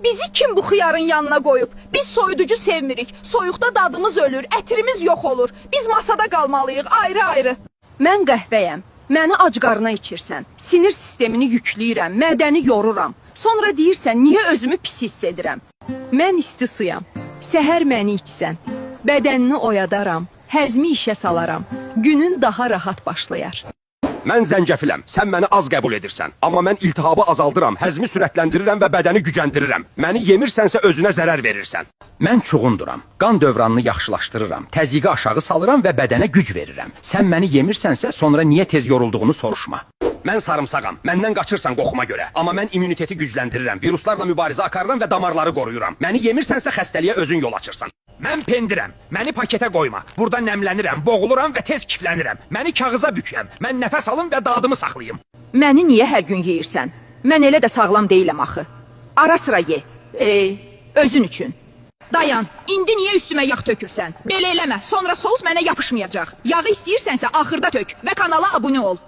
Bizi kim bu xiyarın yanına qoyub? Biz soyuducu sevmirik. Soyuqda dadımız ölür, ətrimiz yox olur. Biz masada qalmalıyıq, ayrı-ayrı. Mən qəhvəyəm. Məni ac qarına içirsən. Sinir sistemini yükləyirəm, mədəni yoruram. Sonra deyirsən, niyə özümü pis hiss edirəm? Mən isti suyam. Səhər məni içsən. Bədənini oyadaram, həzmi işə salaram. Günün daha rahat başlayar. Mən zəncəfiləm, sən məni az qəbul edirsən. Amma mən iltihabı azaldıram, həzmi sürətləndirirəm və bədəni gücəndirirəm. Məni yemirsənsə özünə zərər verirsən. Mən çuğunduram, qan dövranını yaxşılaşdırıram, təzyiqi aşağı salıram və bədənə güc verirəm. Sən məni yemirsənsə sonra niyə tez yorulduğunu soruşma. Mən sarımsağam, məndən qaçırsan qoxuma görə. Amma mən immuniteti gücləndirirəm, viruslarla mübarizə aparıram və damarları qoruyuram. Məni yemirsənsə xəstəliyə özün yol açırsan. Mən pendirəm, məni paketə qoyma. Burada nəmlənirəm, boğuluram və tez kiflənirəm. Məni kağıza bükəm, mən nəfəs alım və dadımı saxlayım. Məni niyə hər gün yeyirsən? Mən elə də sağlam deyiləm axı. Ara sıra ye, özün üçün. Dayan, indi niyə üstümə yağ tökürsən? Belə eləmə, sonra sous mənə yapışmayacaq. Yağı istəyirsənsə axırda tök və kanala abunə ol.